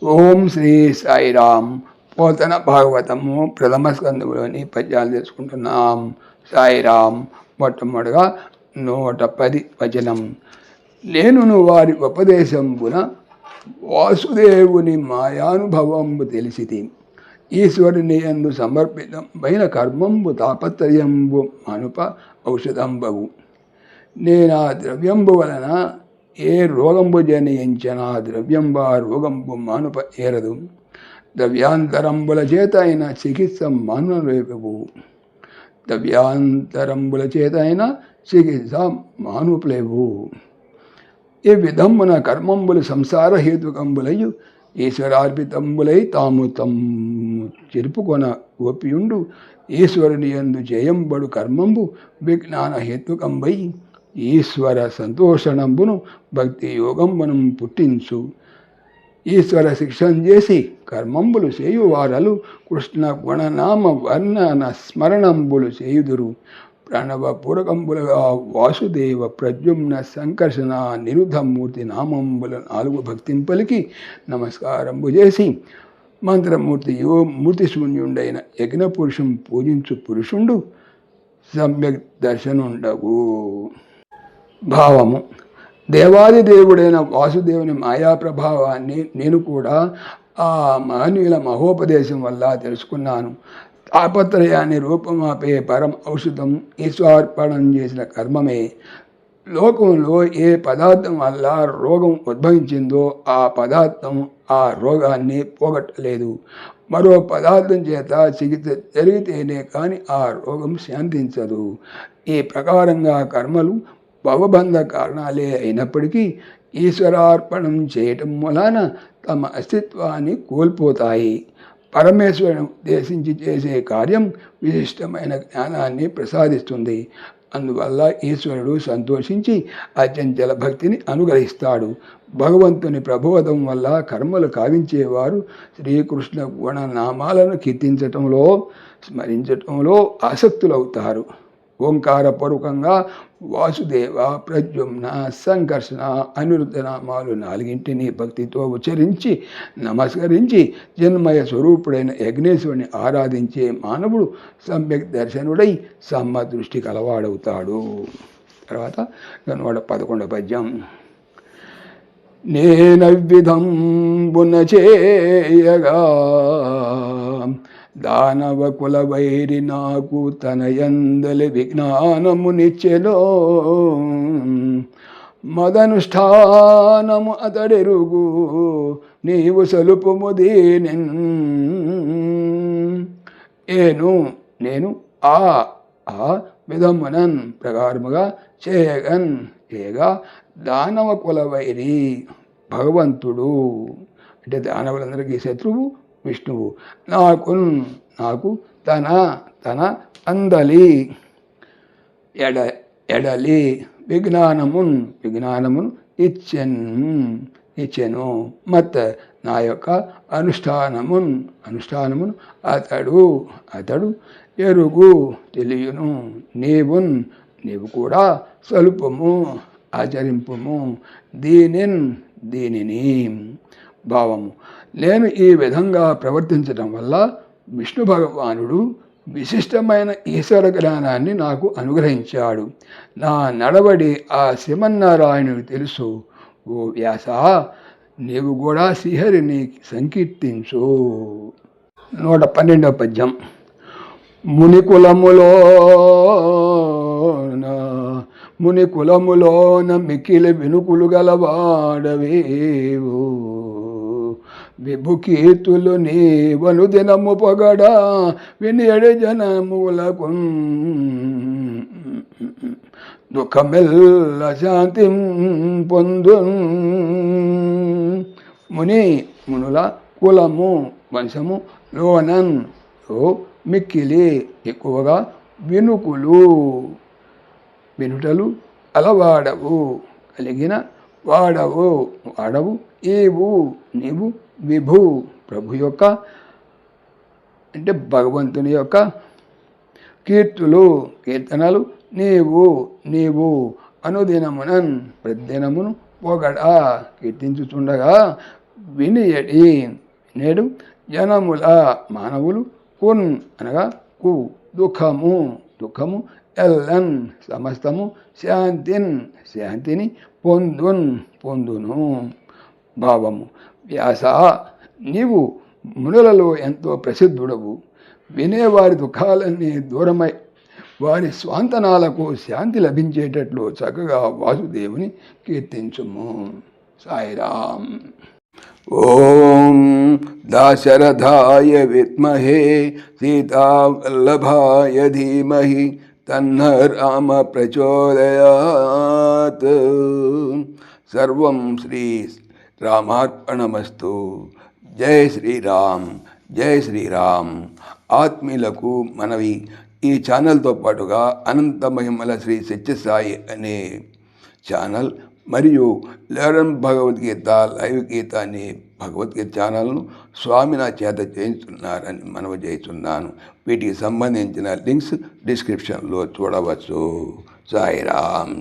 ఓం శ్రీ సాయిరామ్. పోతన భాగవతము ప్రథమ స్కంధములోని పద్యాలు తెలుసుకుంటున్నాం. సాయిరామ్. మొట్టమొదటిగా 110 వచనం. నేనును వారి ఉపదేశంబున వాసుదేవుని మాయానుభవంబు తెలిసితి. ఈశ్వరుని యందు సమర్పితమైన కర్మంబు తాపత్రయంబు మనుప ఔషధంబవు. నేనా ద్రవ్యంబు వలన ఏ రోగంబు జనించిన ద్రవ్యంబ రోగంబు మానుప ఏరదు. ద్రవ్యాంతరంబుల చేత అయిన చికిత్స మానులేవు. ద్రవ్యాంతరంబుల చేత అయిన చికిత్స మానుపలేవు. ఈ విధమున కర్మంబులు సంసార హేతుకంబులయు ఈశ్వరార్పితంబులై తాము చెరుపుకొన ఓపియుండు ఈశ్వరుని యందు జయంబడు కర్మంబు విజ్ఞాన హేతుకంబై ఈశ్వర సంతోషణంబును భక్తి యోగంబును పుట్టించు. ఈశ్వర శిక్షణ చేసి కర్మంబులు చేయువారలు కృష్ణ గుణనామ వర్ణన స్మరణంబులు చేయుదురు. ప్రణవపూరకంబులుగా వాసుదేవ ప్రద్యుమ్న సంకర్షణ నిరుధమూర్తి నామంబుల 4 భక్తింపలికి నమస్కారంబు చేసి మంత్రమూర్తియు మూర్తిశూన్యుండైన యజ్ఞపురుషం పూజించు పురుషుండు సమ్యక్ దర్శనుండవు. భావము. దేవాది దేవుడైన వాసుదేవుని మాయా ప్రభావాన్ని నేను కూడా ఆ మహనీయుల మహోపదేశం వల్ల తెలుసుకున్నాను. తాపత్రయాన్ని రూపమాపే పరం ఔషధం ఈశ్వరార్పణం చేసిన కర్మమే. లోకంలో ఏ పదార్థం వల్ల రోగం ఉద్భవించిందో ఆ పదార్థం ఆ రోగాన్ని పోగొట్టలేదు. మరో పదార్థం చేత చికిత్స జరిగితేనే కానీ ఆ రోగం శాంతించదు. ఈ ప్రకారంగా కర్మలు భవబంధ కారణాలే అయినప్పటికీ ఈశ్వరార్పణం చేయటం వలన తమ అస్తిత్వాన్ని కోల్పోతాయి. పరమేశ్వరుని ఉద్దేశించి చేసే కార్యం విశిష్టమైన జ్ఞానాన్ని ప్రసాదిస్తుంది. అందువల్ల ఈశ్వరుడు సంతోషించి అచంచల భక్తిని అనుగ్రహిస్తాడు. భగవంతుని ప్రబోధం వల్ల కర్మలు కావించేవారు శ్రీకృష్ణ గుణనామాలను కీర్తించటంలో స్మరించటంలో ఆసక్తులవుతారు. ఓంకారపూర్వకంగా వాసుదేవ ప్రద్యుమ్న సంకర్షణ అనిరుద్ధ నామాలు 4 భక్తితో ఉచ్చరించి నమస్కరించి జన్మయ స్వరూపుడైన యజ్ఞేశ్వరుని ఆరాధించే మానవుడు సమ్యక్ దర్శనుడై సమ్మదృష్టి కలవాడవుతాడు. తర్వాత 111 పద్యం. నేనవ్విధంబున చేయగా దానవ కుల వైరి నాకు తన యందలి విజ్ఞానము నిచ్చెలో మదనుష్ఠానము అతడెరుగు నీవు సలుపుము దీనిన్. నేను ఆ విధమునన్ ప్రకారముగా చేయగా దానవ కుల వైరి భగవంతుడు అంటే దానవులందరికీ శత్రువు విష్ణువు నాకు తన అందలి ఎడలి విజ్ఞానమును ఇచ్చెను. మత్ నా యొక్క అనుష్ఠానమును అతడు ఎరుగు తెలియను. నీవు కూడా స్వల్పము ఆచరింపుము దీనిని. భావము. నేను ఈ విధంగా ప్రవర్తించడం వల్ల విష్ణు భగవానుడు విశిష్టమైన ఈశ్వర జ్ఞానాన్ని నాకు అనుగ్రహించాడు. నా నడవడి ఆ శ్రీమన్నారాయణుడికి తెలుసు. ఓ వ్యాస, నీవు కూడా శ్రీహరిని సంకీర్తించు. 112 పద్యం. మునికులములోన మిక్కిలి వినుకులు గలవాడవేవు విభుకీర్తులు నీవను దినము పొగడా వినియడి జనములకు దుఃఖమెల్ల శాంతి పొందు. మునుల కులము వంశము లోనన్ మిక్కిలి ఎక్కువగా వినుటలు అలవాడవు కలిగిన వాడవు నీవు విభు ప్రభు యొక్క అంటే భగవంతుని యొక్క కీర్తనలు నీవు అనుదినమునన్ ప్రతిదినమును పొగడా కీర్తించుచుండగా వినియడి నేడు జనముల మానవులు పున్ అనగా కు దుఃఖము ఎల్లన్ సమస్తము శాంతిని పొందును భావము. వ్యాస నీవు మునులలో ఎంతో ప్రసిద్ధుడవు. వినేవారి దుఃఖాలన్నీ దూరమై వారి స్వాంతనాలకు శాంతి లభించేటట్లు చక్కగా వాసుదేవుని కీర్తించుము. సాయిరామ్. ఓం దాశరథాయ విద్మహే సీతావల్లభాయ ధీమహి తన్న రామ ప్రచోదయాత్. సర్వం శ్రీ రామార్పణమస్తు. జై శ్రీరామ్, జై శ్రీరామ్. ఆత్మీయులకు మనవి, ఈ ఛానల్తో పాటుగా అనంత మహిమల శ్రీ సత్యసాయి అనే ఛానల్ మరియు లెర్న్ భగవద్గీత లైవ్ గీత అనే భగవద్గీత ఛానల్ను స్వామి నా చేత చేయించున్నారని మనవి చేస్తున్నాను. వీటికి సంబంధించిన లింక్స్ డిస్క్రిప్షన్లో చూడవచ్చు. సాయిరామ్.